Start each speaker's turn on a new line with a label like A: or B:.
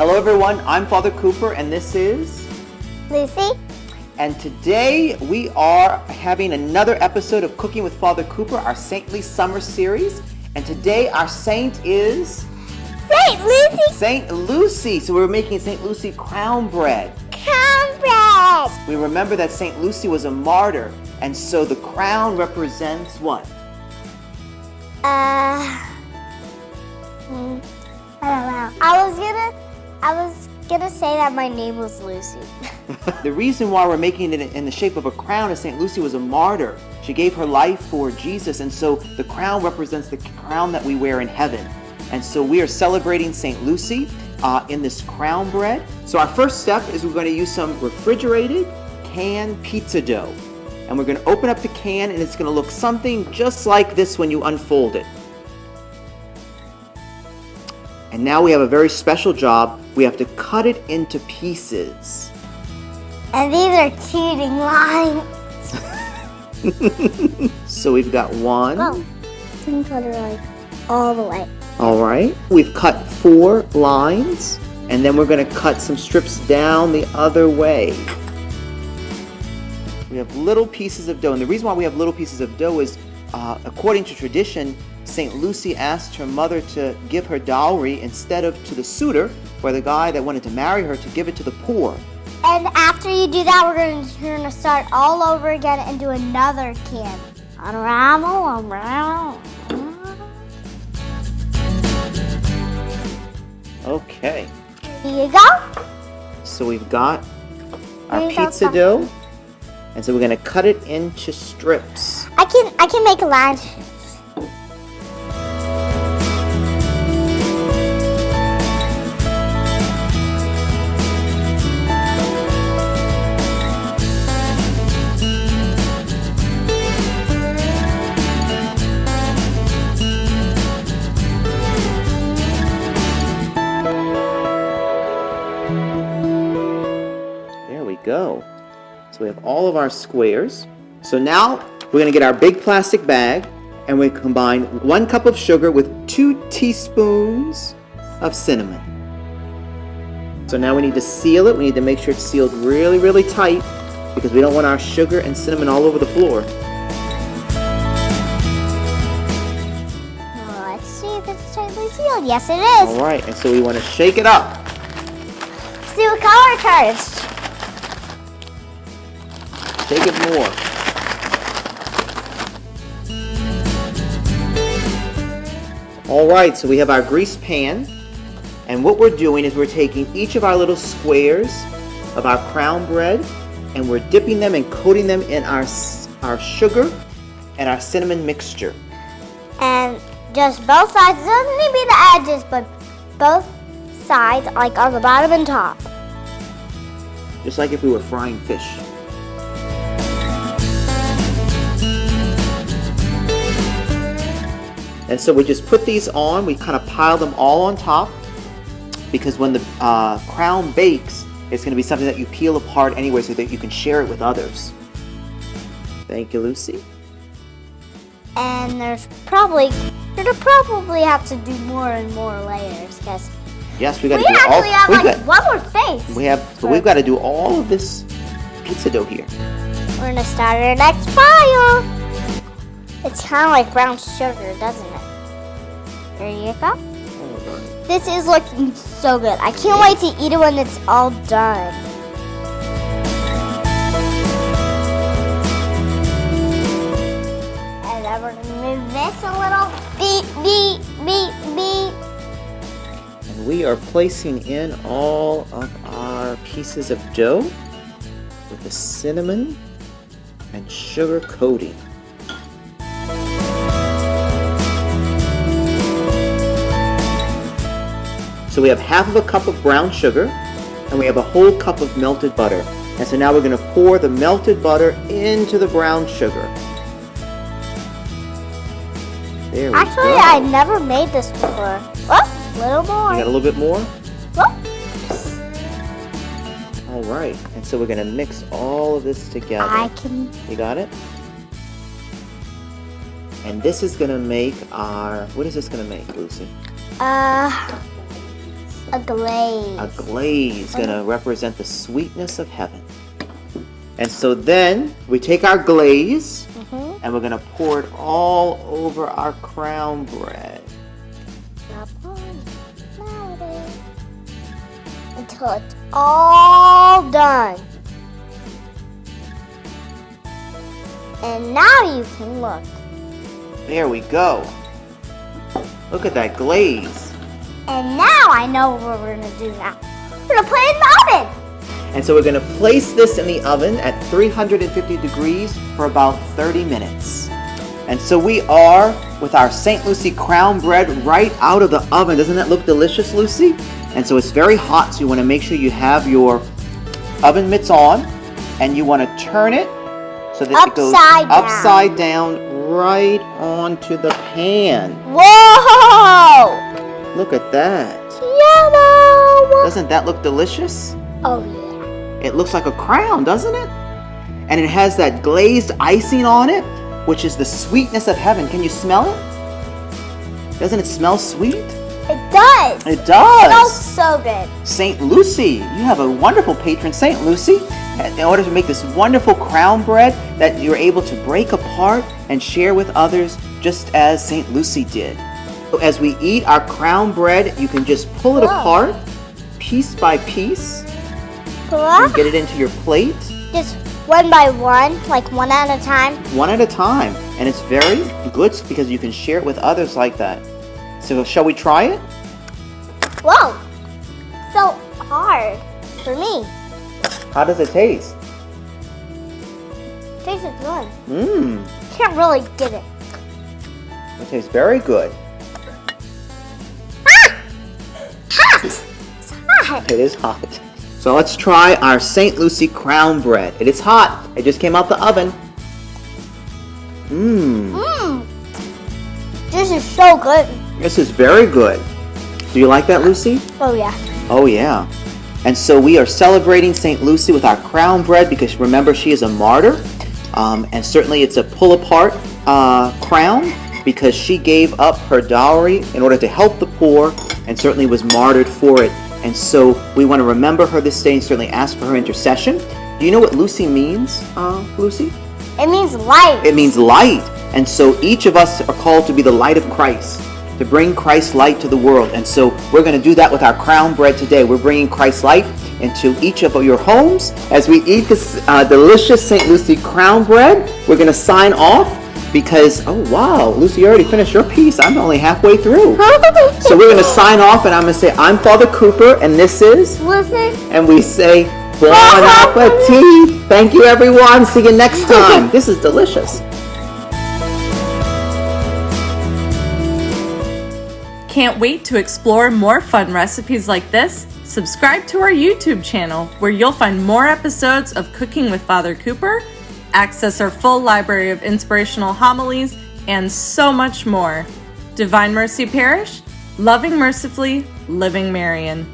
A: Hello everyone, I'm Father Cooper and this is
B: Lucy.
A: And today we are having another episode of Cooking with Father Cooper, our Saintly Summer Series. And today our saint is
B: Saint Lucy.
A: Saint Lucy. So we're making Saint Lucy crown bread.
B: Crown bread.
A: We remember that Saint Lucy was a martyr, and so the crown represents what?
B: I don't know. I was gonna say that my name was Lucy.
A: The reason why we're making it in the shape of a crown is Saint Lucy was a martyr. She gave her life for Jesus, and so the crown represents the crown that we wear in heaven. And so we are celebrating Saint Lucy in this crown bread. So our first step is we're going to use some refrigerated canned pizza dough. And we're going to open up the can, and it's going to look something just like this when you unfold it. And now we have a very special job. We have to cut it into pieces.
B: And these are cheating lines.
A: So we've got one.
B: Oh, can cut it like all the way.
A: All right. We've cut 4 lines, and then we're going to cut some strips down the other way. We have little pieces of dough, and the reason why we have little pieces of dough is, according to tradition, St. Lucy asked her mother to give her dowry instead of to the suitor, or the guy that wanted to marry her, to give it to the poor.
B: And after you do that, we're going to start all over again and do another can. Unravel.
A: Okay.
B: Here you go.
A: So we've got our
B: Here you go,
A: pizza dough, and so we're going to cut it into strips.
B: I can make a line.
A: Go. So we have all of our squares. So now we're going to get our big plastic bag, and we combine 1 cup of sugar with 2 teaspoons of cinnamon. So now we need to seal it. We need to make sure it's sealed really, really tight, because we don't want our sugar and cinnamon all over the floor.
B: Let's see if it's tightly sealed. Yes, it is.
A: All right, and so we want to shake it up.
B: See what color it turns.
A: Shake it more. All right, so we have our greased pan, and what we're doing is we're taking each of our little squares of our crown bread, and we're dipping them and coating them in our sugar and our cinnamon mixture.
B: And just both sides. It doesn't need to be the edges, but both sides, like on the bottom and top.
A: Just like if we were frying fish. And so we just put these on, we kind of pile them all on top, because when the crown bakes, it's going to be something that you peel apart anyway so that you can share it with others. Thank you, Lucy.
B: And there's probably have to do more and more layers, because
A: yes, we got to
B: we
A: do all.
B: actually have like one more space.
A: We've got to do all of this pizza dough here.
B: We're gonna start our next pile. It's kind of like brown sugar, doesn't it? There you go. This is looking so good. I can't wait to eat it when it's all done. And then we're gonna move this a little. Beep, beep, beep, beep.
A: And we are placing in all of our pieces of dough with the cinnamon and sugar coating. So we have half of a cup of brown sugar, and we have a whole cup of melted butter. And so now we're going to pour the melted butter into the brown sugar. There we
B: Actually,
A: go.
B: I never made this before. Oh, a little more.
A: You got a little bit more?
B: Oh.
A: All right. And so we're going to mix all of this together. You got it? And this is going to make our... What is this going to make, Lucy?
B: A glaze.
A: A glaze, going to represent the sweetness of heaven. And so then we take our glaze and we're going to pour it all over our crown bread.
B: Until it's all done. And now you can look.
A: There we go. Look at that glaze.
B: And now I know what we're going to do now. We're going to put it in the oven.
A: And so we're going to place this in the oven at 350 degrees for about 30 minutes. And so we are with our St. Lucie crown bread right out of the oven. Doesn't that look delicious, Lucy? And so it's very hot, so you want to make sure you have your oven mitts on. And you want to turn it so that it goes upside down right onto the pan.
B: Whoa!
A: Look at that.
B: Yellow!
A: Doesn't that look delicious?
B: Oh, yeah.
A: It looks like a crown, doesn't it? And it has that glazed icing on it, which is the sweetness of heaven. Can you smell it? Doesn't it smell sweet?
B: It does.
A: It does.
B: It smells so good.
A: St. Lucie, you have a wonderful patron, St. Lucie. In order to make this wonderful crown bread that you're able to break apart and share with others, just as St. Lucie did. So as we eat our crown bread, you can just pull it apart, piece by piece, and get it into your plate.
B: Just one by one, like one at a time.
A: One at a time. And it's very good because you can share it with others like that. So shall we try it?
B: Whoa! So hard for me.
A: How does it taste?
B: It tastes good.
A: Mmm.
B: Can't really get it.
A: It tastes very good.
B: It's hot.
A: It is hot. So let's try our St. Lucie crown bread. It is hot. It just came out the oven. Mmm.
B: This is so good.
A: This is very good. Do you like that, Lucy?
B: Oh, yeah.
A: Oh, yeah. And so we are celebrating St. Lucie with our crown bread because remember she is a martyr. And certainly it's a pull-apart crown because she gave up her dowry in order to help the poor and certainly was martyred for it. And so we want to remember her this day and certainly ask for her intercession. Do you know what Lucy means, Lucy?
B: It means light.
A: It means light. And so each of us are called to be the light of Christ, to bring Christ's light to the world. And so we're going to do that with our crown bread today. We're bringing Christ's light into each of your homes. As we eat this delicious St. Lucie crown bread, we're going to sign off because, oh wow, Lucy, you already finished your piece. I'm only halfway through. So we're going to sign off and I'm going to say, I'm Father Cooper and this is
B: Lucy.
A: And we say, bon appetit. Thank you, everyone. See you next time. This is delicious.
C: Can't wait to explore more fun recipes like this? Subscribe to our YouTube channel where you'll find more episodes of Cooking with Father Cooper, access our full library of inspirational homilies, and so much more. Divine Mercy Parish, loving mercifully, living Marian.